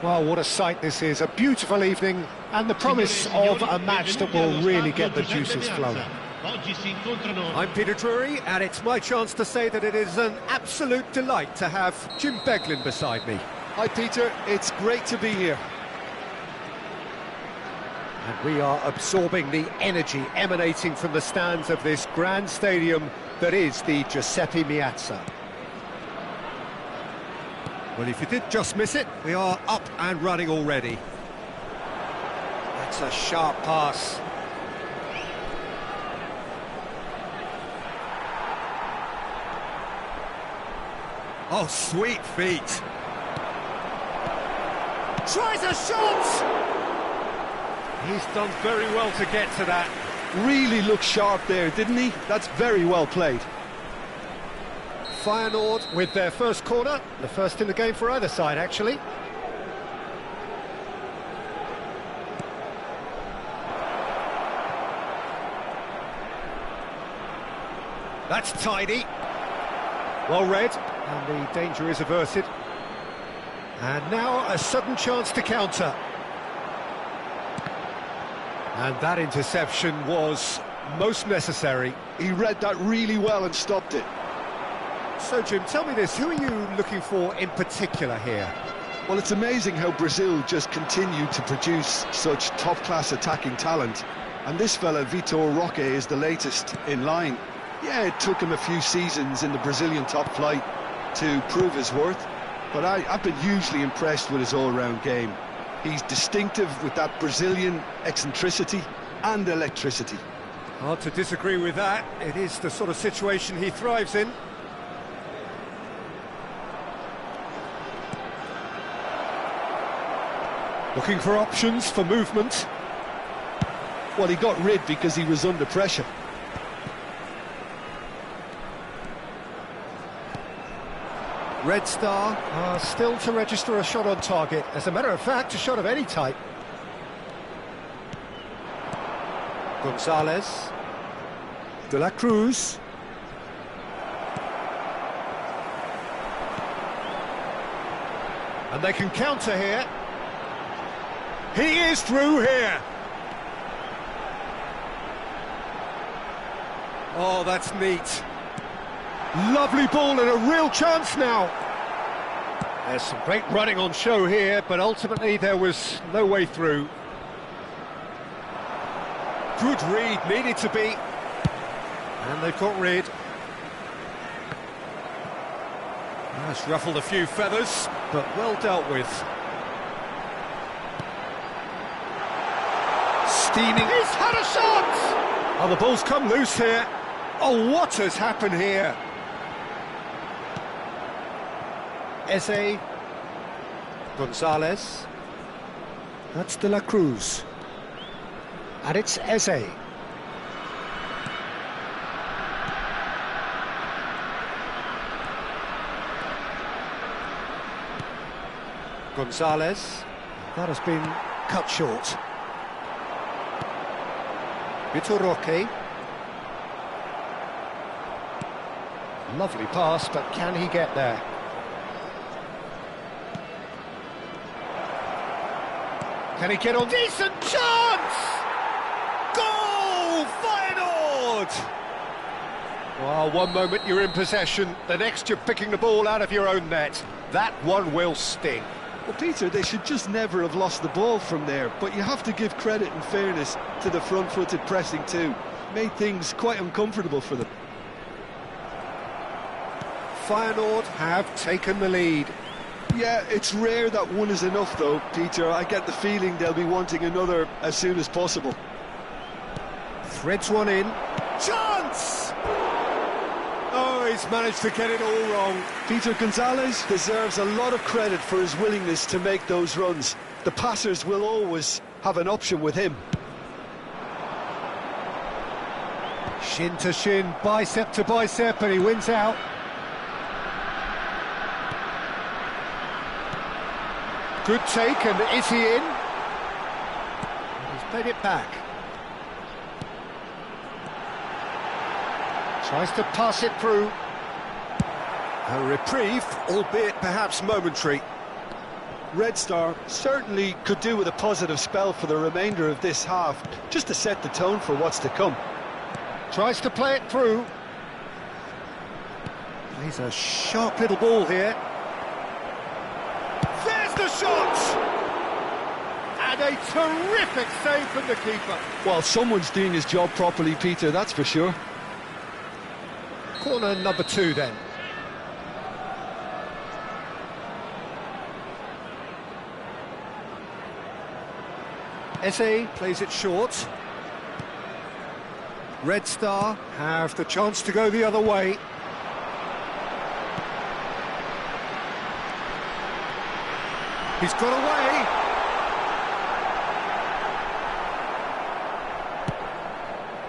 Well, what a sight this is, a beautiful evening and the promise of a match that will really get the juices flowing. I'm Peter Drury, and it's my chance to say that it is an absolute delight to have Jim Beglin beside me. Hi Peter, it's great to be here. And we are absorbing the energy emanating from the stands of this grand stadium that is the Giuseppe Meazza. Well, if you did just miss it, we are up and running already. That's a sharp pass. Oh, sweet feet. Tries a shot! He's done very well to get to that. Really looked sharp there, didn't he? That's very well played. Feyenoord with their first corner, the first in the game for either side, actually. That's tidy. Well read, and the danger is averted. And now a sudden chance to counter. And that interception was most necessary. He read that really well and stopped it. So, Jim, tell me this, who are you looking for in particular here? Well, it's amazing how Brazil just continue to produce such top-class attacking talent. And this fella, Vitor Roque, is the latest in line. Yeah, it took him a few seasons in the Brazilian top flight to prove his worth, but I've been hugely impressed with his all-round game. He's distinctive with that Brazilian eccentricity and electricity. Hard to disagree with that. It is the sort of situation he thrives in. Looking for options for movement. Well, he got rid because he was under pressure. Red Star still to register a shot on target. As a matter of fact, a shot of any type. Gonzalez. De la Cruz. And they can counter here. He is through here. Oh, that's neat. Lovely ball and a real chance now. There's some great running on show here, but ultimately there was no way through. Good read, needed to be. And they've got rid. That's ruffled a few feathers, but well dealt with. Steaming. He's had a shot! Oh, the ball's come loose here. Oh, what has happened here? Eze. Gonzalez. That's De La Cruz. And it's Eze. Gonzalez. That has been cut short. Vitor Roque. Lovely pass, but can he get there? Can he get on? Decent chance! Goal! Feyenoord! Well, one moment you're in possession, the next you're picking the ball out of your own net. That one will sting. Well, Peter, they should just never have lost the ball from there, but you have to give credit and fairness to the front-footed pressing too. Made things quite uncomfortable for them. Feyenoord have taken the lead. Yeah, it's rare that one is enough though, Peter. I get the feeling they'll be wanting another as soon as possible. Threads one in. Chance! Oh, he's managed to get it all wrong. Peter Gonzalez deserves a lot of credit for his willingness to make those runs. The passers will always have an option with him. Shin to shin, bicep to bicep, and he wins out. Good take, and is he in? He's played it back. Tries to pass it through. A reprieve, albeit perhaps momentary. Red Star certainly could do with a positive spell for the remainder of this half, just to set the tone for what's to come. Tries to play it through. Plays a sharp little ball here. There's the shot! And a terrific save from the keeper. Well, someone's doing his job properly, Peter, that's for sure. Corner number 2 then. Eze plays it short. Red Star have the chance to go the other way. He's got away.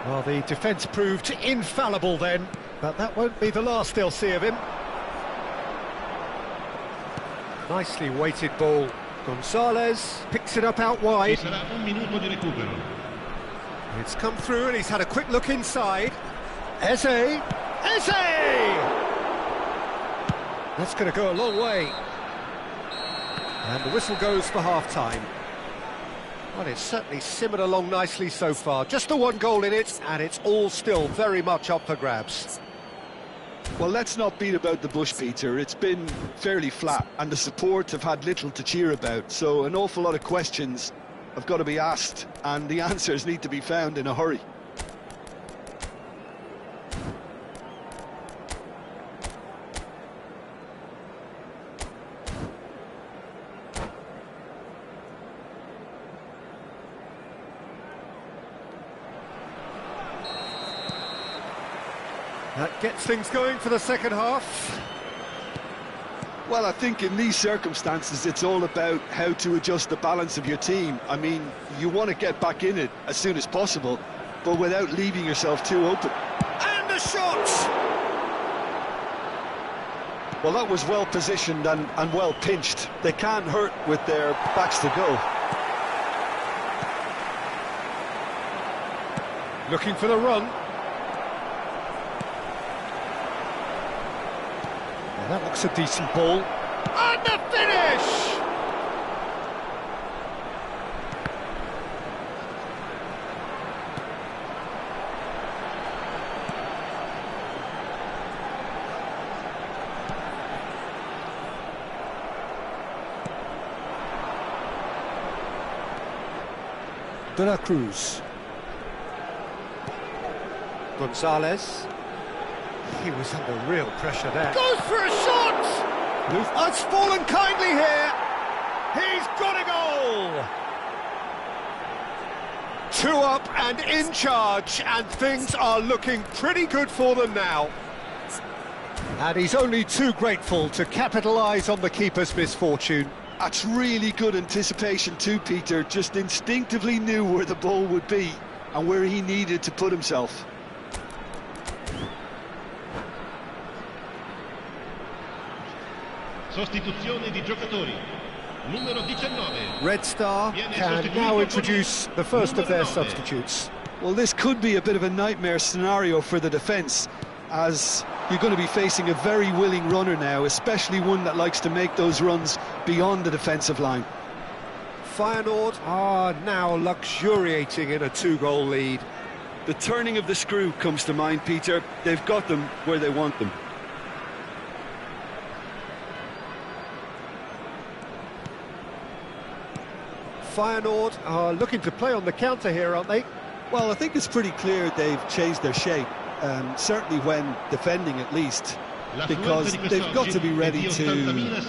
Well, the defence proved infallible then, but that won't be the last they'll see of him. Nicely weighted ball. Gonzalez picks it up out wide. It's come through and he's had a quick look inside. Eze! Eze! That's going to go a long way. And the whistle goes for half-time. Well, it's certainly simmered along nicely so far. Just the one goal in it, and it's all still very much up for grabs. Well, let's not beat about the bush, Peter. It's been fairly flat, and the support have had little to cheer about. So an awful lot of questions have got to be asked, and the answers need to be found in a hurry. That gets things going for the second half. Well, I think in these circumstances, it's all about how to adjust the balance of your team. I mean, you want to get back in it as soon as possible, but without leaving yourself too open. And the shot! Well, that was well positioned and well pinched. They can't hurt with their backs to go. Looking for the run. That looks a decent ball. And the finish! De la Cruz. Gonzalez. He was under real pressure there. Goes for a shot! It's fallen kindly here. He's got a goal! 2 up and in charge, and things are looking pretty good for them now. And he's only too grateful to capitalise on the keeper's misfortune. That's really good anticipation too, Peter. Just instinctively knew where the ball would be and where he needed to put himself. Sostituzione di giocatori. Numero 19. Red Star can now introduce the first of their substitutes. Well, this could be a bit of a nightmare scenario for the defence, as you're going to be facing a very willing runner now, especially one that likes to make those runs beyond the defensive line. Feyenoord are now luxuriating in a 2-goal lead. The turning of the screw comes to mind, Peter. They've got them where they want them. Feyenoord are looking to play on the counter here, aren't they? Well, I think it's pretty clear they've changed their shape, certainly when defending at least, because they've got to be ready to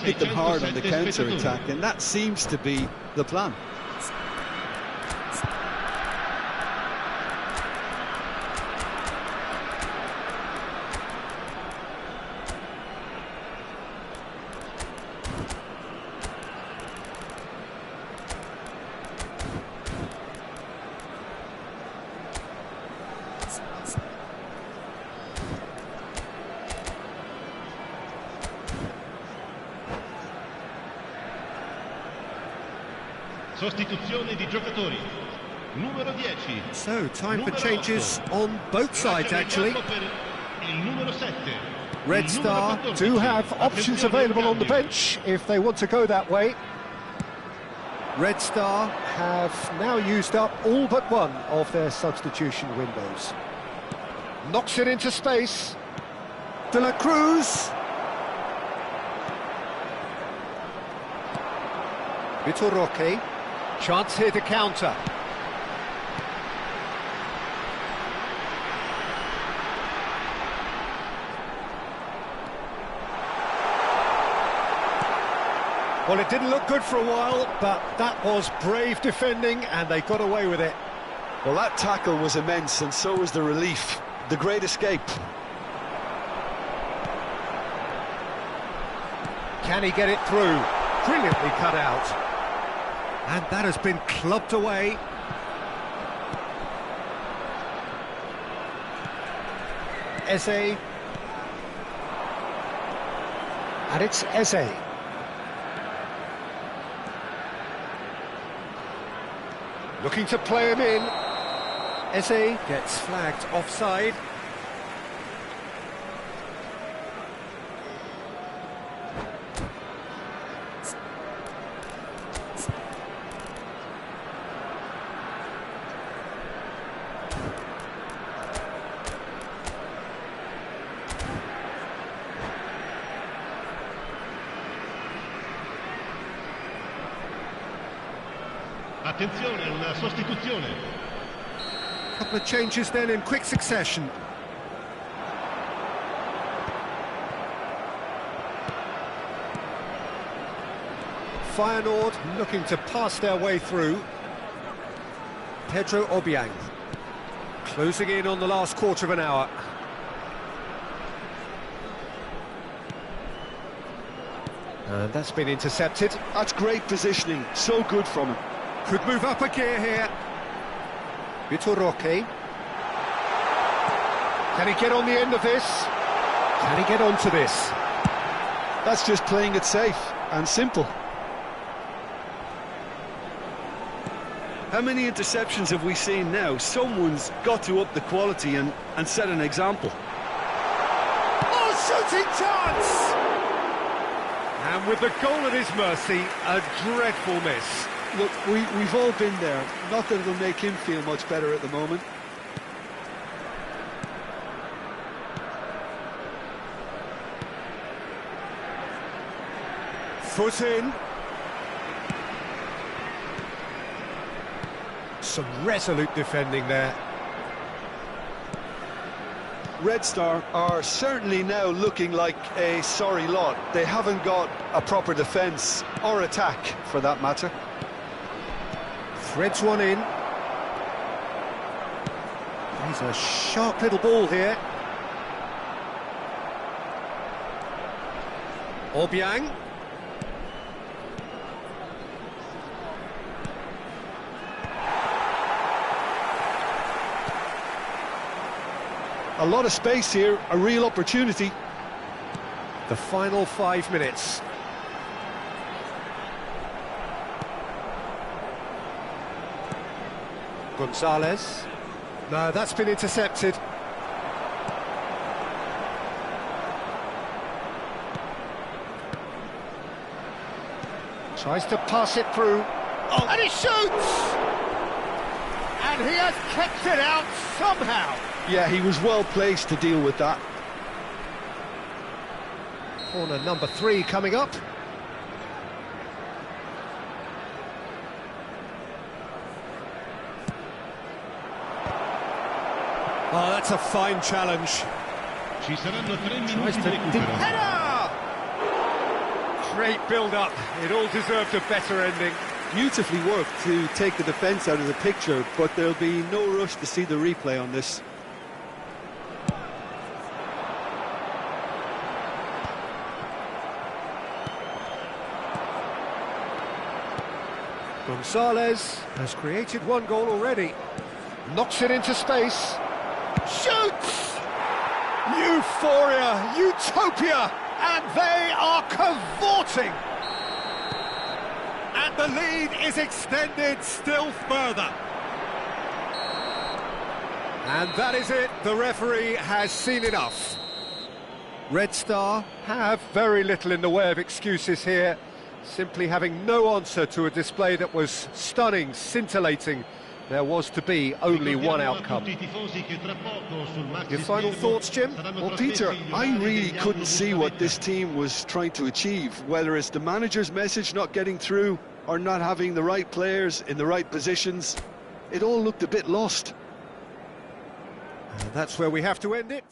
hit them hard on the counter-attack, and that seems to be the plan. Sostituzione di giocatori. Numero 10. So, time for changes on both sides, actually. Il numero 7. Red Star do have options available on the bench if they want to go that way. Red Star have now used up all but one of their substitution windows. Knocks it into space. De la Cruz. Vitor Roque. Chance here to counter. Well, it didn't look good for a while, but that was brave defending, and they got away with it. Well, that tackle was immense, and so was the relief. The great escape. Can he get it through? Brilliantly cut out. And that has been clubbed away. Eze. And it's Eze. Looking to play him in. Eze gets flagged offside. Attenzione, una sostituzione. Couple of changes then in quick succession. Feyenoord looking to pass their way through. Pedro Obiang closing in on the last quarter of an hour. And that's been intercepted. That's great positioning, so good from him. Could move up a gear here. Vitor Roque. Can he get on the end of this? Can he get onto this? That's just playing it safe and simple. How many interceptions have we seen now? Someone's got to up the quality and set an example. Oh, shooting chance! And with the goal at his mercy, a dreadful miss. Look, we've all been there. Not that it'll make him feel much better at the moment. Foot in. Some resolute defending there. Red Star are certainly now looking like a sorry lot. They haven't got a proper defence, or attack for that matter. Threads one in. He's a sharp little ball here. Obiang. A lot of space here, a real opportunity. The final 5 minutes. Gonzalez. No, that's been intercepted. Tries to pass it through. Oh, and he shoots! And he has kept it out somehow. Yeah, he was well placed to deal with that. Corner number 3 coming up. Oh, that's a fine challenge. Ci saranno 3 Tries minuti to di recupero. header! Great build-up. It all deserved a better ending. Beautifully worked to take the defence out of the picture, but there'll be no rush to see the replay on this. Gonzalez has created 1 goal already. Knocks it into space. Shoots! Euphoria, utopia, and they are cavorting. And the lead is extended still further. And that is it. The referee has seen enough. Red Star have very little in the way of excuses here, simply having no answer to a display that was stunning, scintillating. There was to be only one outcome. Your final thoughts, Jim? Well, Peter, I really couldn't see what this team was trying to achieve, whether it's the manager's message not getting through or not having the right players in the right positions. It all looked a bit lost. And that's where we have to end it.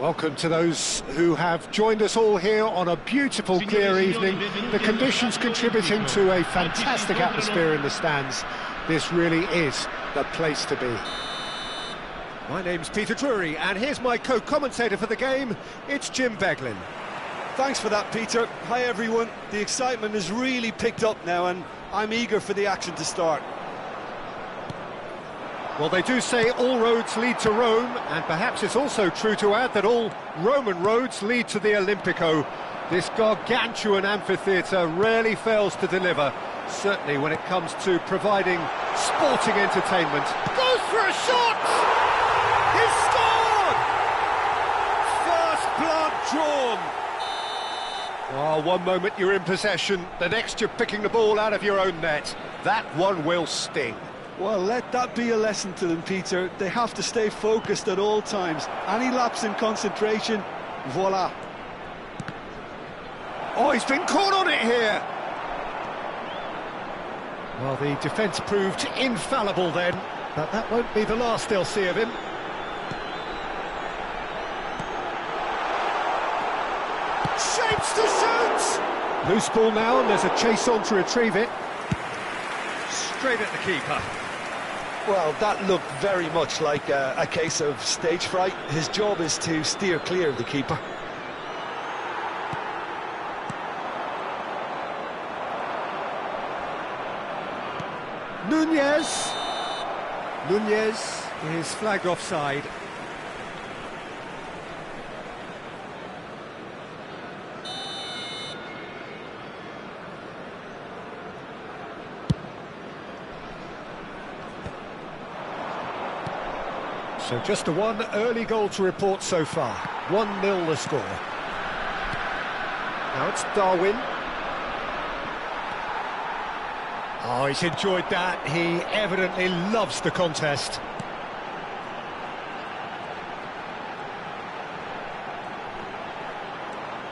Welcome to those who have joined us all here on a beautiful, clear evening. The conditions contributing to a fantastic atmosphere in the stands. This really is the place to be. My name's Peter Drury, and here's my co-commentator for the game. It's Jim Beglin. Thanks for that, Peter. Hi, everyone. The excitement has really picked up now, and I'm eager for the action to start. Well, they do say all roads lead to Rome, and perhaps it's also true to add that all Roman roads lead to the Olimpico. This gargantuan amphitheatre rarely fails to deliver, certainly when it comes to providing sporting entertainment. Goes for a shot! He's scored! First blood drawn. Oh, one moment you're in possession, the next you're picking the ball out of your own net. That one will sting. Well, let that be a lesson to them, Peter. They have to stay focused at all times. Any lapse in concentration, voila. Oh, he's been caught on it here. Well, the defence proved infallible then, but that won't be the last they'll see of him. Shapes to shoot! Loose ball now, and there's a chase on to retrieve it. Straight at the keeper. Well, that looked very much like a case of stage fright. His job is to steer clear of the keeper. Nunez is flagged offside. So just a one early goal to report so far. 1-0 the score. Now it's Darwin. Oh, he's enjoyed that. He evidently loves the contest.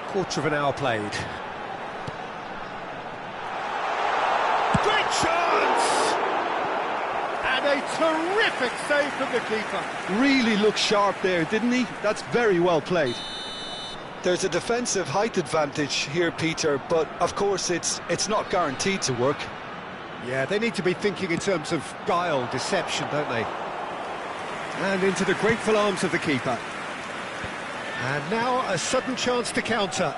Quarter of an hour played. Great chance! And a terrific save from the keeper. Really looked sharp there, didn't he? That's very well played. There's a defensive height advantage here, Peter, but of course it's not guaranteed to work. Yeah, they need to be thinking in terms of guile, deception, don't they? And into the grateful arms of the keeper. And now a sudden chance to counter.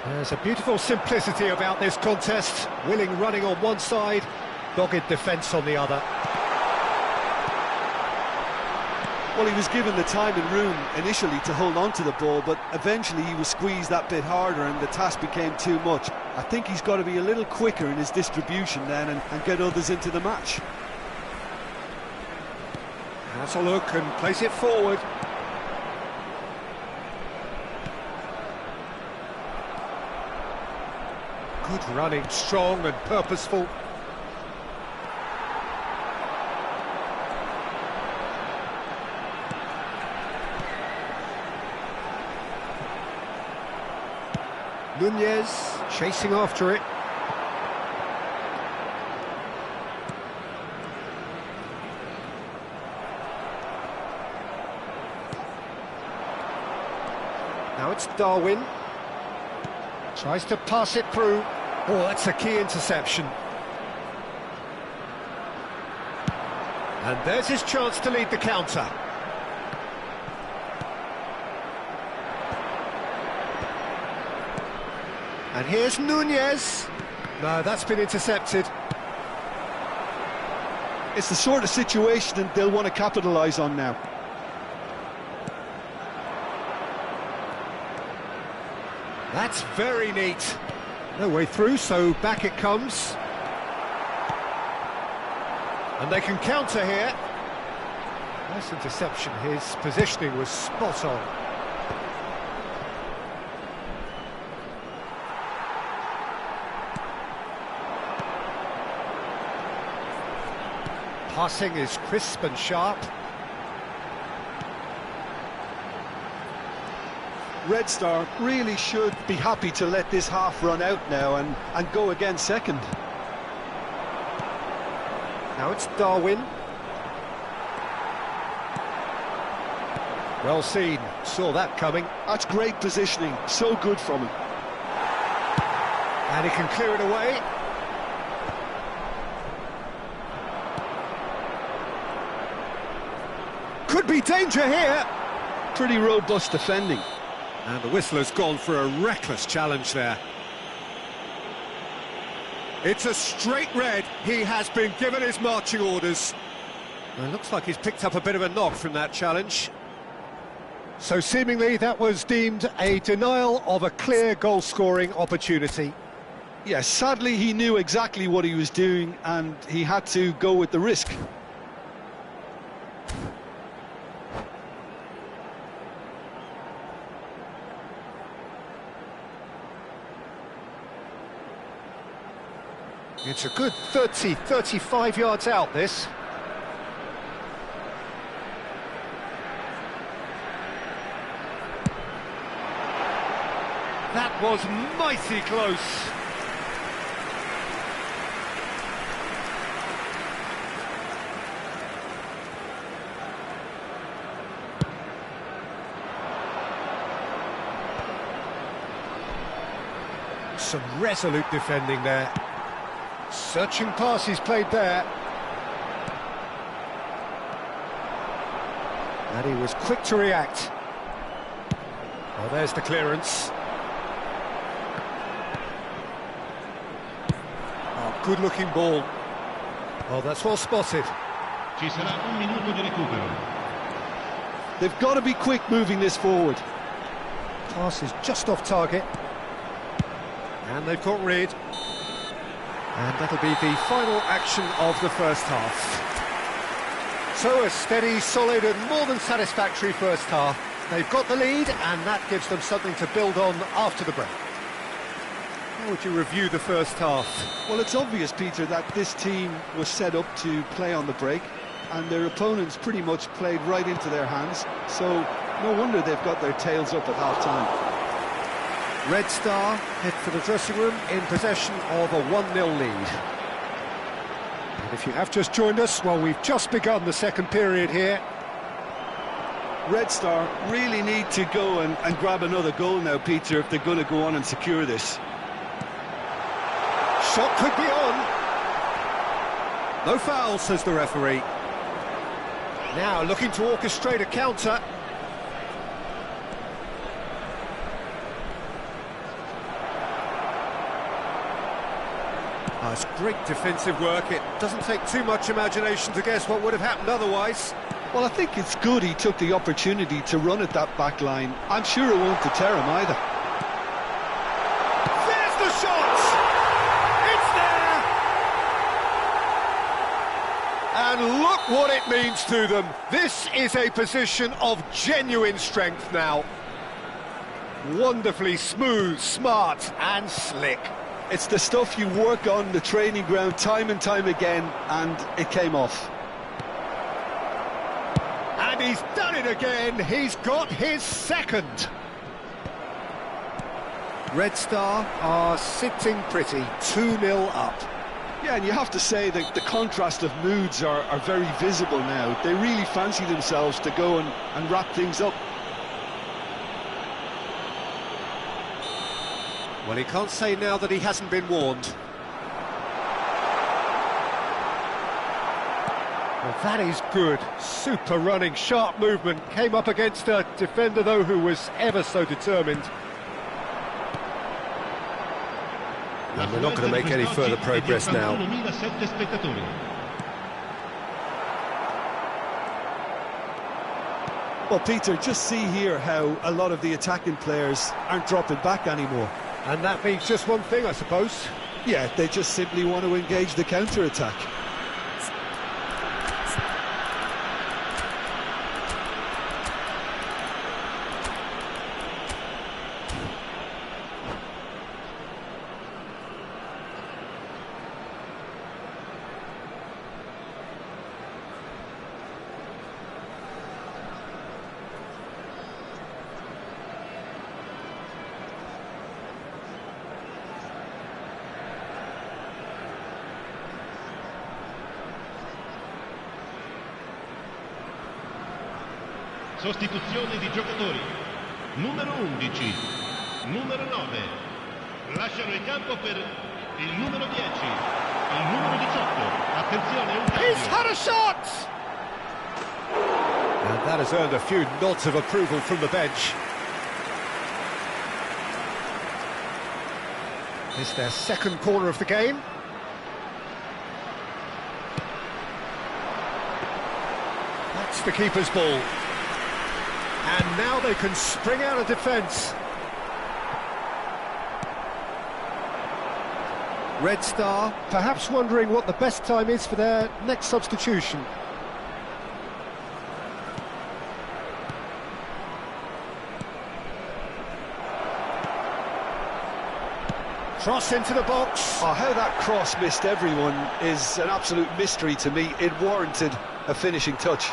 There's a beautiful simplicity about this contest. Willing running on one side, dogged defence on the other. Well, he was given the time and room initially to hold on to the ball, but eventually he was squeezed that bit harder and the task became too much. I think he's got to be a little quicker in his distribution then and get others into the match. Has a look and plays it forward. Good running, strong and purposeful. Nunez chasing after it. Now it's Darwin. Tries to pass it through. Oh, that's a key interception. And there's his chance to lead the counter. And here's Nunez. No, that's been intercepted. It's the sort of situation that they'll want to capitalise on now. That's very neat. No way through, so back it comes. And they can counter here. Nice interception. His positioning was spot on. Passing is crisp and sharp. Red Star really should be happy to let this half run out now and go again second. Now it's Darwin. Well seen, saw that coming. That's great positioning, so good from him. And he can clear it away. Could be danger here. Pretty robust defending. And the whistle has gone for a reckless challenge there. It's a straight red. He has been given his marching orders. Well, it looks like he's picked up a bit of a knock from that challenge. So seemingly that was deemed a denial of a clear goal-scoring opportunity. Yes, sadly he knew exactly what he was doing and he had to go with the risk. It's a good 30, 35 yards out, this. That was mighty close. Some resolute defending there. Searching pass he's played there. And he was quick to react. Well, there's the clearance. Oh, good-looking ball. Oh, that's well spotted. Ci sarà un minuto di recupero. They've got to be quick moving this forward. Pass is just off target. And they've got rid. And that'll be the final action of the first half. So a steady, solid and more than satisfactory first half. They've got the lead and that gives them something to build on after the break. How would you review the first half? Well, it's obvious, Peter, that this team was set up to play on the break and their opponents pretty much played right into their hands, so no wonder they've got their tails up at half-time. Red Star head for the dressing room in possession of a 1-0 lead. And if you have just joined us, well, we've just begun the second period here. Red Star really need to go and grab another goal now, Peter, if they're going to go on and secure this. Shot could be on. No foul, says the referee. Now looking to orchestrate a counter. Oh, it's great defensive work. It doesn't take too much imagination to guess what would have happened otherwise. Well, I think it's good he took the opportunity to run at that back line. I'm sure it won't deter him either. There's the shot! It's there! And look what it means to them. This is a position of genuine strength now. Wonderfully smooth, smart and slick. It's the stuff you work on the training ground time and time again, and it came off. And he's done it again. He's got his second. Red Star are sitting pretty, 2-0 up. Yeah, and you have to say that the contrast of moods are very visible now. They really fancy themselves to go and wrap things up. Well, he can't say now that he hasn't been warned. Well, that is good. Super running, sharp movement. Came up against a defender, though, who was ever so determined. And we're not going to make any further progress now. Well, Peter, just see here how a lot of the attacking players aren't dropping back anymore. And that means just one thing, I suppose. Yeah, they just simply want to engage the counter-attack. Sostituzione di giocatori. Numero 11, numero 9. Lasciano il campo per il numero 10, il numero 18. Attenzione, un cambio. He's had a shot! And that has earned a few nods of approval from the bench. It's their second corner of the game. That's the keeper's ball. And now they can spring out of defence. Red Star, perhaps wondering what the best time is for their next substitution. Cross into the box. Oh, how that cross missed everyone is an absolute mystery to me. It warranted a finishing touch.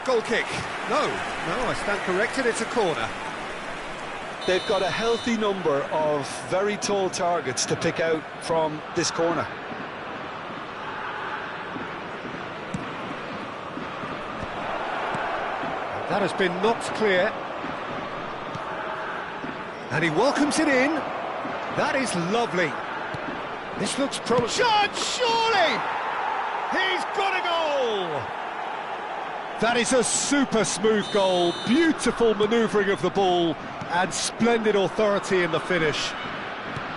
Goal kick. No, I stand corrected, it's a corner. They've got a healthy number of very tall targets to pick out from this corner. That has been knocked clear. And he welcomes it in. That is lovely. This looks promising. Shot, surely! He's got a goal! That is a super smooth goal. Beautiful manoeuvring of the ball and splendid authority in the finish.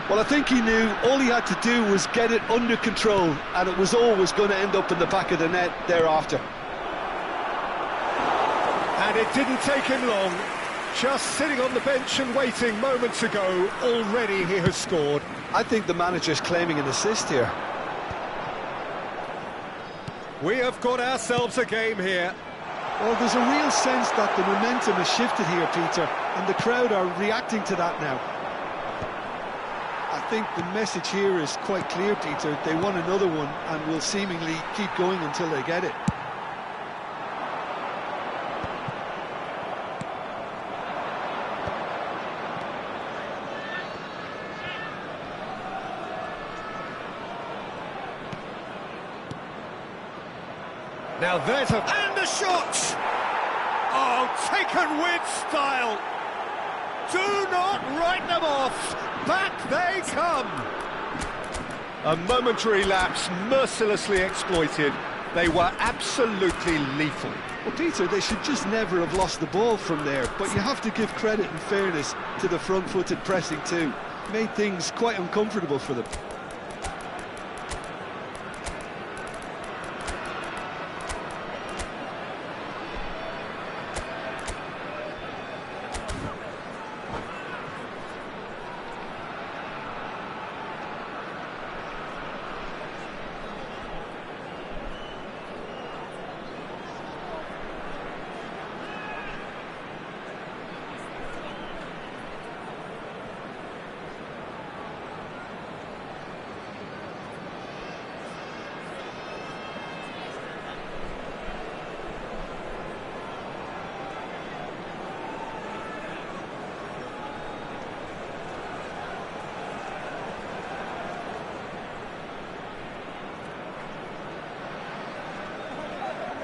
Well, I think he knew all he had to do was get it under control, and it was always going to end up in the back of the net thereafter. And it didn't take him long. Just sitting on the bench and waiting moments ago, already he has scored. I think the manager's claiming an assist here. We have got ourselves a game here. Well, there's a real sense that the momentum has shifted here, Peter, and the crowd are reacting to that now. I think the message here is quite clear, Peter. They want another one and will seemingly keep going until they get it. Now there's a... and the shot! Oh, taken with style! Do not write them off! Back they come! A momentary lapse, mercilessly exploited. They were absolutely lethal. Well, Peter, they should just never have lost the ball from there, but you have to give credit and fairness to the front-footed pressing too. Made things quite uncomfortable for them.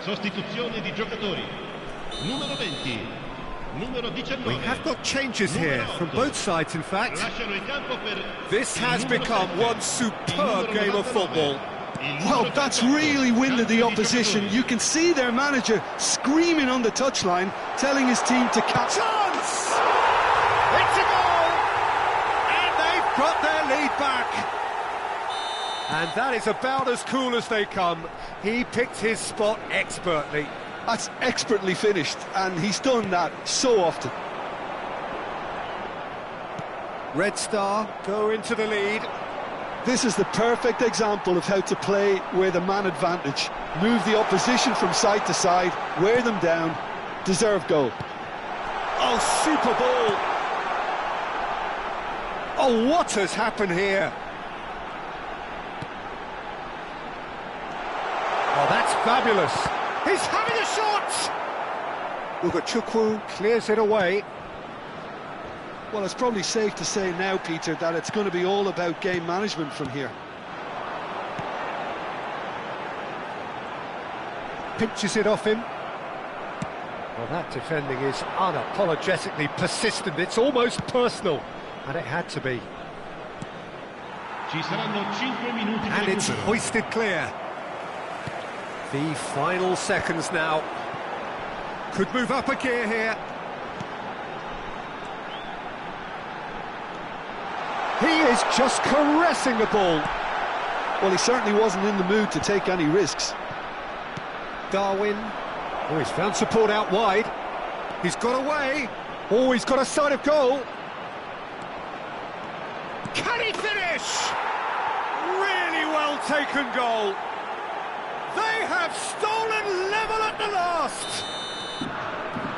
Sostituzione di giocatori. Numero 20, numero 19. We have got changes here from both sides, in fact. Lasciano il campo per This has il numero become 7, one superb il game numero of football. 99. Well, that's really winded the opposition. You can see their manager screaming on the touchline, telling his team to catch. Chance! It's a goal! And they've got their lead back. And that is about as cool as they come. He picked his spot expertly. That's expertly finished, and he's done that so often. Red Star go into the lead. This is the perfect example of how to play with a man advantage. Move the opposition from side to side, wear them down, deserve goal. Oh, super ball! Oh, what has happened here? Oh, that's fabulous. He's having a shot! Ugachukwu clears it away. Well, it's probably safe to say now, Peter, that it's going to be all about game management from here. Pinches it off him. Well, that defending is unapologetically persistent. It's almost personal, and it had to be. Ci saranno 5 minuti di And it's recupero. hoisted clear. The final seconds now. Could move up a gear here. He is just caressing the ball. Well, he certainly wasn't in the mood to take any risks. Darwin. Oh, he's found support out wide. He's got away. Oh, he's got a sight of goal. Can he finish? Really well taken goal. They have stolen level at the last.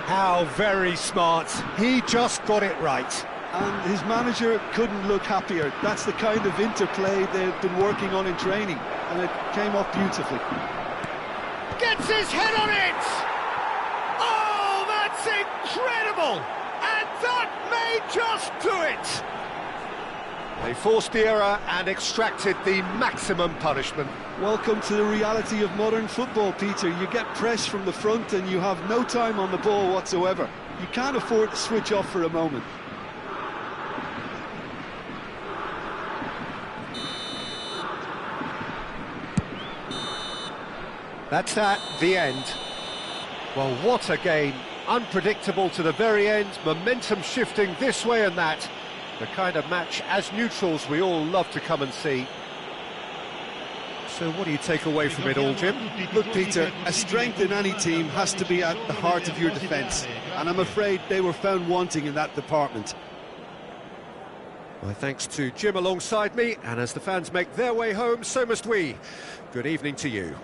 How very smart. He just got it right. And his manager couldn't look happier. That's the kind of interplay they've been working on in training, and it came off beautifully. Gets his head on it! Oh, that's incredible! And that may just do it! They forced the error and extracted the maximum punishment. Welcome to the reality of modern football, Peter. You get press from the front and you have no time on the ball whatsoever. You can't afford to switch off for a moment. That's that, the end. Well, what a game. Unpredictable to the very end, momentum shifting this way and that. The kind of match, as neutrals, we all love to come and see. So what do you take away from it all, Jim? Look, Peter, a strength in any team has to be at the heart of your defence, and I'm afraid they were found wanting in that department. My thanks to Jim alongside me, and as the fans make their way home, so must we. Good evening to you.